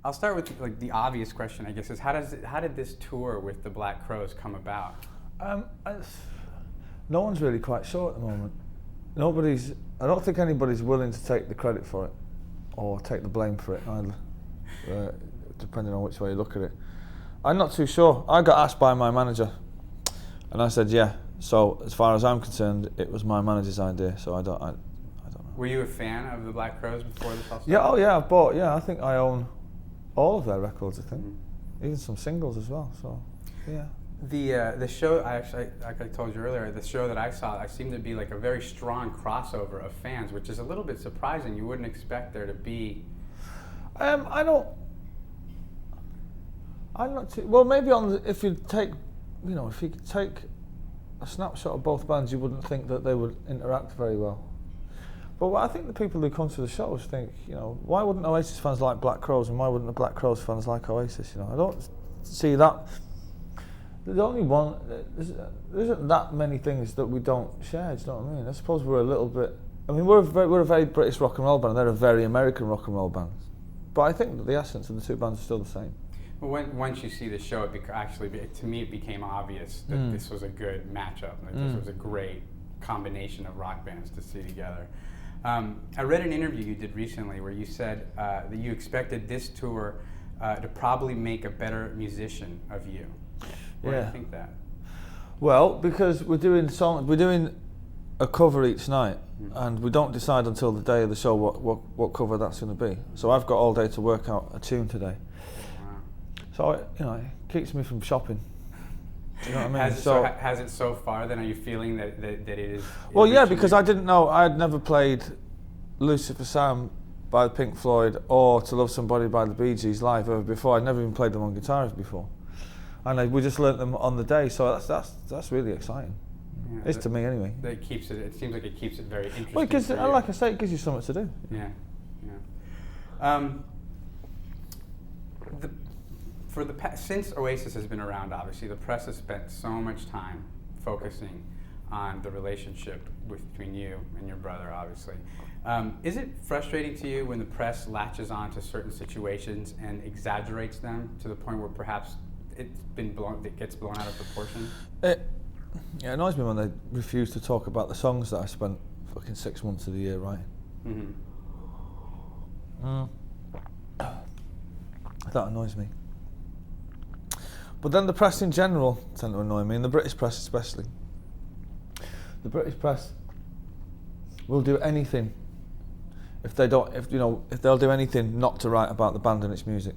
I'll start with like the obvious question, I guess, is how did this tour with the Black Crowes come about? No one's really quite sure at the moment. I don't think anybody's willing to take the credit for it or take the blame for it either, depending on which way you look at it. I'm not too sure. I got asked by my manager and I said yeah. So as far as I'm concerned, it was my manager's idea, so I don't know. Were you a fan of the Black Crowes before this all started? Yeah, I think I own all of their records, I think. Even some singles as well, so yeah. The show, like I told you earlier, the show that I saw, I seemed to be like a very strong crossover of fans, which is a little bit surprising. You wouldn't expect there to be. I'm not too, well, maybe if you take a snapshot of both bands, you wouldn't think that they would interact very well. But I think the people who come to the shows think, why wouldn't Oasis fans like Black Crowes and why wouldn't the Black Crowes fans like Oasis? I don't see that. There's only one. There isn't that many things that we don't share. Do you know what I mean? I suppose we're a little bit. I mean, we're a very British rock and roll band. And they're a very American rock and roll band. But I think that the essence of the two bands are still the same. Well, once you see the show, to me, it became obvious that this was a good matchup. That this was a great combination of rock bands to see together. I read an interview you did recently where you said that you expected this tour to probably make a better musician of you. Why do you think that? Well, because we're doing a cover each night, and we don't decide until the day of the show what cover that's going to be. So I've got all day to work out a tune today. Wow. So it keeps me from shopping. Do you know what I mean? Has it so far? Then are you feeling that it is? Well, yeah, because I didn't know. I had never played Lucifer Sam by Pink Floyd or To Love Somebody by the Bee Gees live ever before. I'd never even played them on guitars before. And we just learnt them on the day, so that's really exciting. Yeah, it's to me anyway. It seems like it keeps it very interesting. Well, like I say, it gives you something to do. Yeah. Since Oasis has been around, obviously the press has spent so much time focusing on the relationship between you and your brother, obviously. Is it frustrating to you when the press latches on to certain situations and exaggerates them to the point where perhaps it gets blown out of proportion? It annoys me when they refuse to talk about the songs that I spent fucking 6 months of the year writing. That annoys me. But then the press in general tend to annoy me, and the British press especially. The British press will do anything if they'll do anything not to write about the band and its music.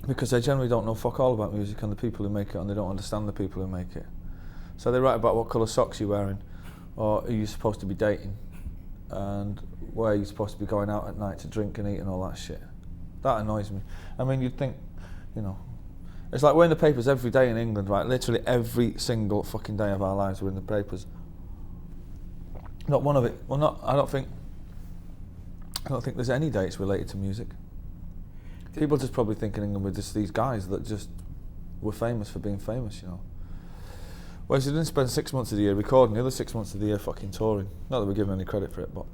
Because they generally don't know fuck all about music and the people who make it, and they don't understand the people who make it. So they write about what colour socks you're wearing, or who you're supposed to be dating, and where you're supposed to be going out at night to drink and eat and all that shit. That annoys me. I mean, you'd think, it's like we're in the papers every day in England, right? Literally every single fucking day of our lives we're in the papers. Not one of it. Well, I don't think there's any dates related to music. People just probably think in England we're just these guys that just were famous for being famous, Whereas you didn't spend 6 months of the year recording, the other 6 months of the year fucking touring. Not that we're giving any credit for it, but...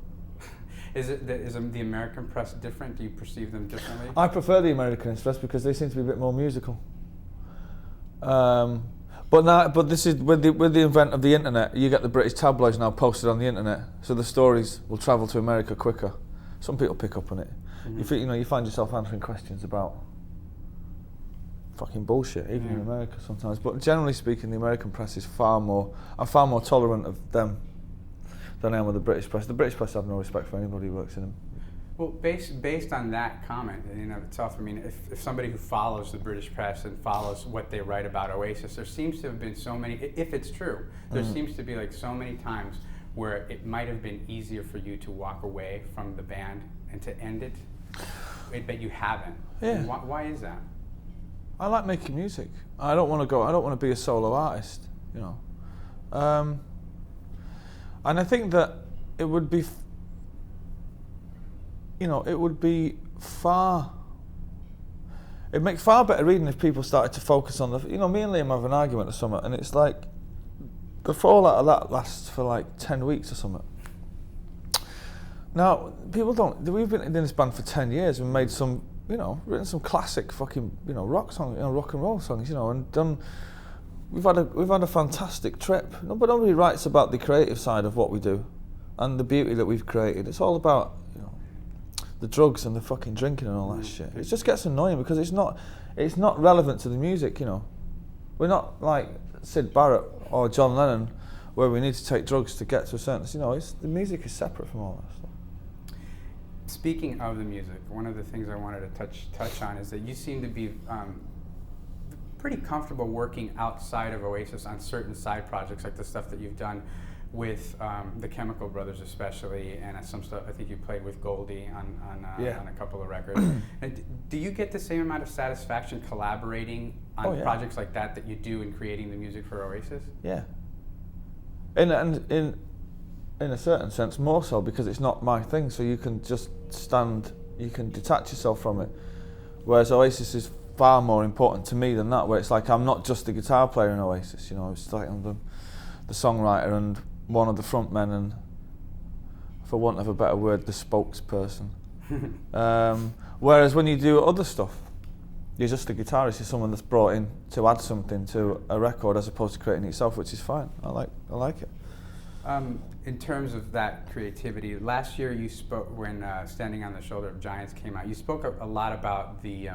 Is the American press different? Do you perceive them differently? I prefer the American press because they seem to be a bit more musical. But this is with the advent of the internet, you get the British tabloids now posted on the internet, so the stories will travel to America quicker. Some people pick up on it. You find yourself answering questions about fucking bullshit, even in America sometimes. But generally speaking, the American press is far more tolerant of them than I am with the British press. The British press have no respect for anybody who works in them. Well, based on that comment, in of itself, I mean, if somebody who follows the British press and follows what they write about Oasis, there seems to have been so many, if it's true, there seems to be like so many times where it might have been easier for you to walk away from the band and to end it, but you haven't. Yeah. Why is that? I like making music. I don't want to be a solo artist, And I think that it would be, it'd make far better reading if people started to focus on me and Liam have an argument or something, and it's like, the fallout of that lasts for like 10 weeks or something. Now, we've been in this band for 10 years and made some you know, written some classic fucking, you know, rock songs, you know, rock and roll songs, you know, and done. We've had a fantastic trip. But nobody writes about the creative side of what we do, and the beauty that we've created. It's all about, you know, the drugs and the fucking drinking and all that shit. It just gets annoying because it's not relevant to the music, you know. We're not like Syd Barrett or John Lennon, where we need to take drugs to get to a certain, you know, the music is separate from all that stuff. Speaking of the music, one of the things I wanted to touch on is that you seem to be pretty comfortable working outside of Oasis on certain side projects, like the stuff that you've done with the Chemical Brothers especially, and some stuff I think you played with Goldie on a couple of records. And do you get the same amount of satisfaction collaborating on projects like that you do in creating the music for Oasis? Yeah. In a certain sense, more so because it's not my thing, so you can just you can detach yourself from it. Whereas Oasis is far more important to me than that, where it's like I'm not just the guitar player in Oasis, you know, it's like I'm the songwriter and one of the frontmen and, for want of a better word, the spokesperson. Whereas when you do other stuff, you're just a guitarist, you're someone that's brought in to add something to a record as opposed to creating it yourself, which is fine. I like it. In terms of that creativity, last year you spoke when Standing on the Shoulder of Giants came out. You spoke a lot about the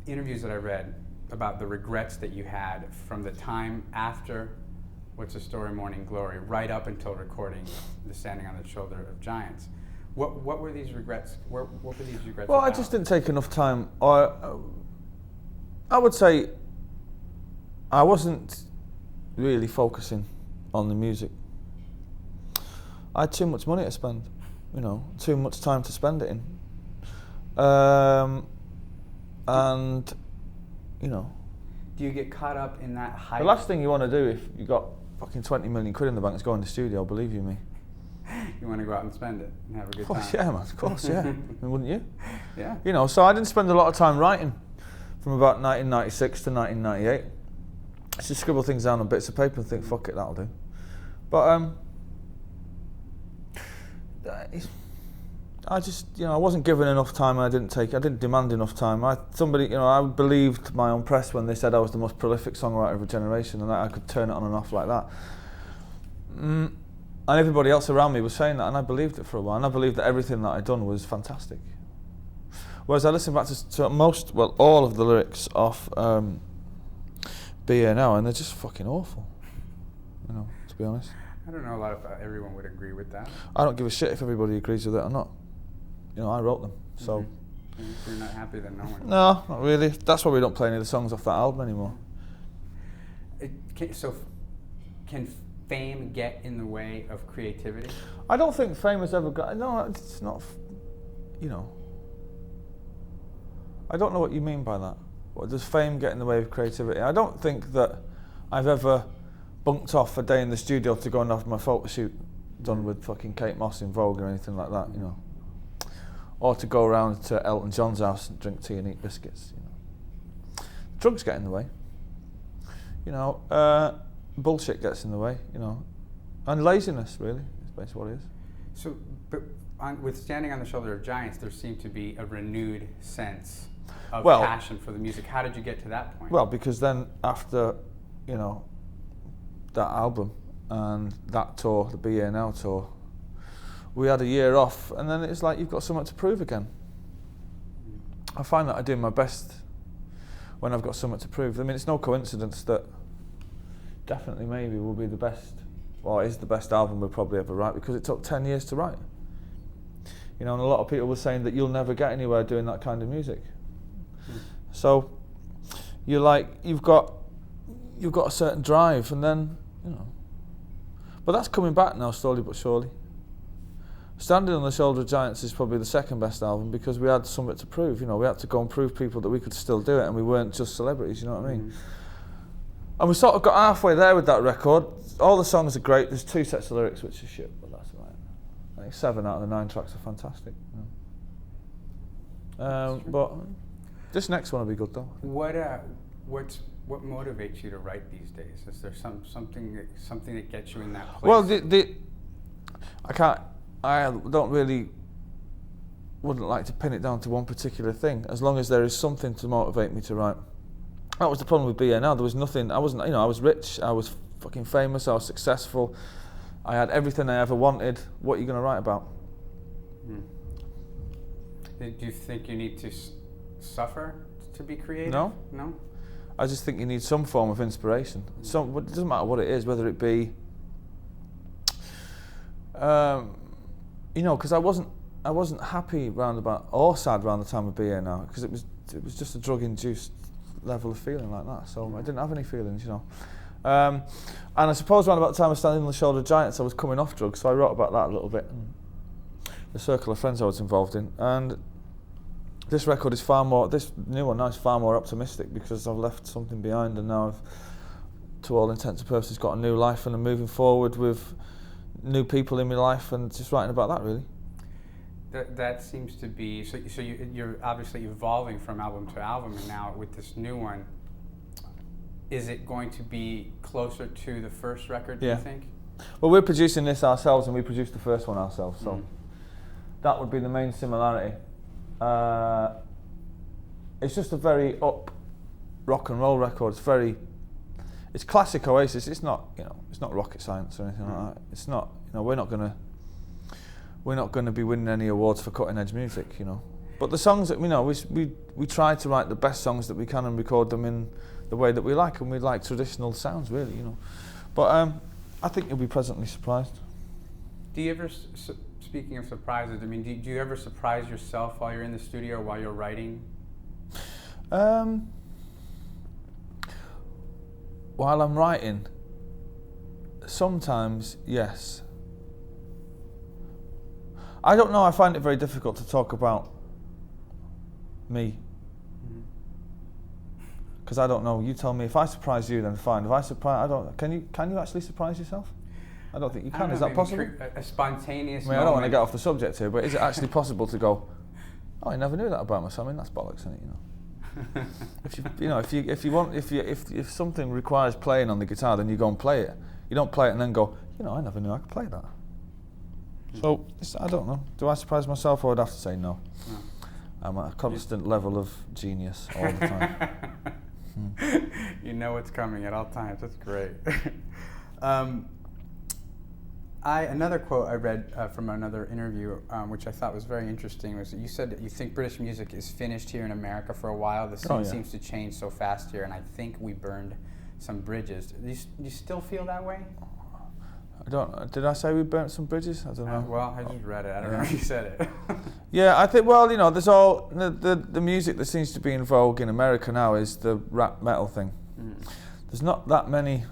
interviews that I read about the regrets that you had from the time after What's the Story, Morning Glory, right up until recording the Standing on the Shoulder of Giants. What were these regrets? What were these regrets Well, about? I just didn't take enough time. I would say I wasn't really focusing on the music. I had too much money to spend, you know, too much time to spend it in. And, you know. Do you get caught up in that hype? The last thing you want to do if you got fucking 20 million quid in the bank is go in the studio, believe you me. You want to go out and spend it and have a good time. Of course, yeah, man, of course, yeah. Wouldn't you? Yeah. You know, so I didn't spend a lot of time writing from about 1996 to 1998. I just scribble things down on bits of paper and think, fuck it, that'll do. But I just, you know, I wasn't given enough time, and I didn't demand enough time. I believed my own press when they said I was the most prolific songwriter of a generation, and that I could turn it on and off like that. And everybody else around me was saying that, and I believed it for a while, and I believed that everything that I'd done was fantastic. Whereas I listened back to all of the lyrics off Be Here Now, and they're just fucking awful, you know, to be honest. I don't know a lot if everyone would agree with that. I don't give a shit if everybody agrees with it or not. You know, I wrote them, so. Mm-hmm. If you're not happy, then no one. No, not really. That's why we don't play any of the songs off that album anymore. Can fame get in the way of creativity? I don't think fame has ever got. No, it's not. You know. I don't know what you mean by that. What does fame get in the way of creativity? I don't think that I've ever bunked off a day in the studio to go and have my photo shoot done with fucking Kate Moss in Vogue or anything like that, you know. Or to go around to Elton John's house and drink tea and eat biscuits, you know. Drugs get in the way. You know, bullshit gets in the way, you know. And laziness, really, is basically what it is. So, but with Standing on the Shoulder of Giants, there seemed to be a renewed sense of passion for the music. How did you get to that point? Well, because then after, you know, that album and that tour, the Be Here Now tour, we had a year off, and then it's like you've got something to prove again. I find that I do my best when I've got something to prove. I mean, it's no coincidence that definitely maybe will be the best, or is the best album we'll probably ever write, because it took 10 years to write. You know, and a lot of people were saying that you'll never get anywhere doing that kind of music. So you're like, you've got a certain drive, and then, you know. But that's coming back now, slowly but surely. Standing on the Shoulder of Giants is probably the second best album because we had something to prove. You know, we had to go and prove people that we could still do it, and we weren't just celebrities. You know what I mean? And we sort of got halfway there with that record. All the songs are great. There's 2 sets of lyrics which are shit, but that's all right. I think 7 out of the 9 tracks are fantastic. You know? But this next one will be good though. What motivates you to write these days? Is there something that gets you in that place? Well, I don't really wouldn't like to pin it down to one particular thing, as long as there is something to motivate me to write. That was the problem with BA Now. There was nothing. I wasn't, I was rich, I was fucking famous, I was successful, I had everything I ever wanted. What are you going to write about? Do you think you need to suffer to be creative? No. No? I just think you need some form of inspiration. It doesn't matter what it is, whether it be, because I wasn't happy or sad around the time of BA Now, because it was just a drug-induced level of feeling like that. So I didn't have any feelings, And I suppose around about the time of Standing on the Shoulder of Giants, I was coming off drugs, so I wrote about that a little bit. The circle of friends I was involved in, and this record is this new one now is far more optimistic, because I've left something behind, and now I've, to all intents and purposes, got a new life, and I'm moving forward with new people in my life, and just writing about that, really. That seems to be, so you're obviously evolving from album to album, and now with this new one, is it going to be closer to the first record, do you think? Well, we're producing this ourselves, and we produced the first one ourselves, so that would be the main similarity. It's just a very up rock and roll record. It's classic Oasis. It's not, it's not rocket science or anything like that. It's not, we're not gonna be winning any awards for cutting edge music, But the songs that we try to write the best songs that we can and record them in the way that we like, and we like traditional sounds, really, But I think you'll be pleasantly surprised. Do you ever, speaking of surprises, do you ever surprise yourself while you're in the studio, while you're writing? While I'm writing, sometimes, yes. I don't know, I find it very difficult to talk about me. Because I don't know, you tell me, if I surprise you, then fine. If I surprise, can you actually surprise yourself? I don't think you can. Is that possible? A spontaneous I don't want to get off the subject here, but is it actually possible to go, oh, I never knew that about myself? That's bollocks, isn't it? If something requires playing on the guitar, then you go and play it. You don't play it and then go, I never knew I could play that. So I don't know. Do I surprise myself, or I'd have to say no? I'm at a constant level of genius all the time. You know what's coming at all times. That's great. Another quote I read from another interview, which I thought was very interesting, was that you said that you think British music is finished here in America for a while. The scene seems to change so fast here, and I think we burned some bridges. Do you still feel that way? I don't. Did I say we burnt some bridges? I don't know. Well, I just read it. I don't know if you said it. Yeah, I think. Well, there's all the music that seems to be in vogue in America now is the rap metal thing. There's not that many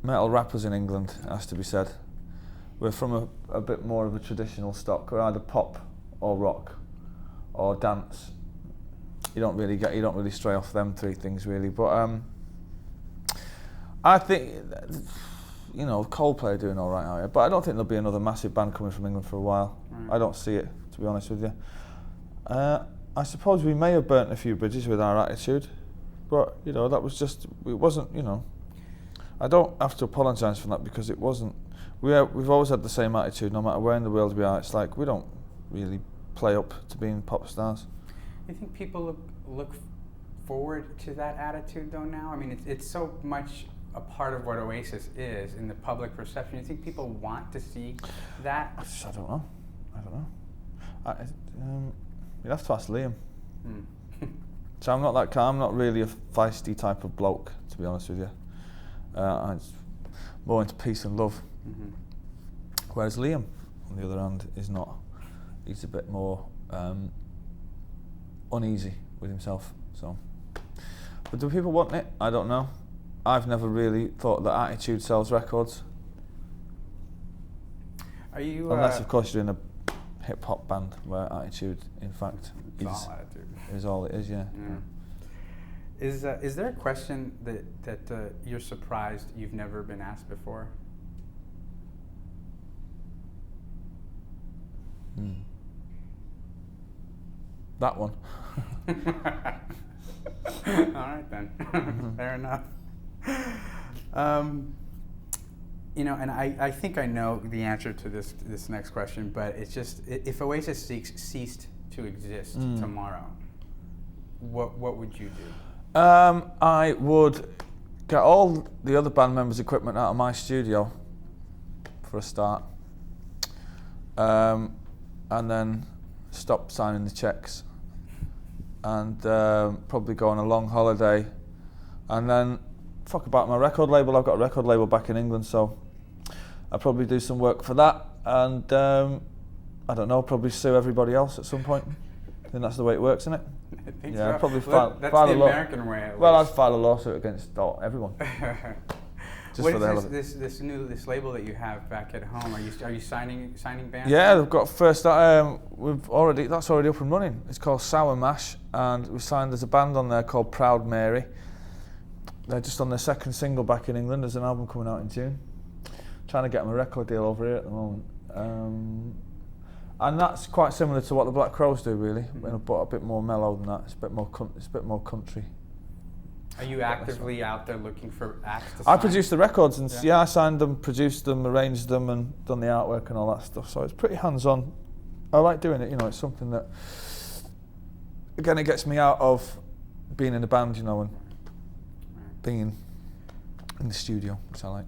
metal rappers in England, it has to be said. We're from a bit more of a traditional stock. We're either pop or rock or dance. You don't really stray off them three things, really. But I think, Coldplay are doing all right out here, but I don't think there'll be another massive band coming from England for a while. I don't see it, to be honest with you. I suppose we may have burnt a few bridges with our attitude, but that was just, it wasn't, I don't have to apologise for that, because it wasn't. We've always had the same attitude, no matter where in the world we are. It's like we don't really play up to being pop stars. You think people look forward to that attitude though now? It's so much a part of what Oasis is in the public perception. You think people want to see that? I don't know. You'd have to ask Liam. So I'm not that calm. I'm not really a feisty type of bloke, to be honest with you. I'm more into peace and love. Whereas Liam, on the other hand, is not. He's a bit more uneasy with himself. So, but do people want it? I don't know. I've never really thought that attitude sells records. Are you? Unless, of course, you're in a hip hop band where attitude, in fact, is all it is. Yeah. Is there a question that you're surprised you've never been asked before? That one. All right then. Fair enough. And I think I know the answer to this next question, but it's just, if Oasis ceased to exist tomorrow, what would you do? I would get all the other band members' equipment out of my studio for a start, and then stop signing the checks, and probably go on a long holiday, and then fuck about my record label. I've got a record label back in England, so I'll probably do some work for that, and I don't know, probably sue everybody else at some point. I think that's the way it works, isn't it? I think Yeah, so. probably Well, that's the American way. At Well, I'd least. file a lawsuit against everyone. Just What for the hell is of it. this label that you have back at home? Are you signing bands? Yeah, they've got first. That's already up and running. It's called Sour Mash, and we signed. There's a band on there called Proud Mary. They're just on their second single back in England. There's an album coming out in June. Trying to get them a record deal over here at the moment. And that's quite similar to what the Black Crowes do, really, but a bit more mellow than that. It's a bit more country. Are you actively out there looking for acts to I sign? produced the records, and I signed them, produced them, arranged them, and done the artwork and all that stuff. So it's pretty hands-on. I like doing it. It's something that, again, it gets me out of being in a band, and being in the studio, which I like.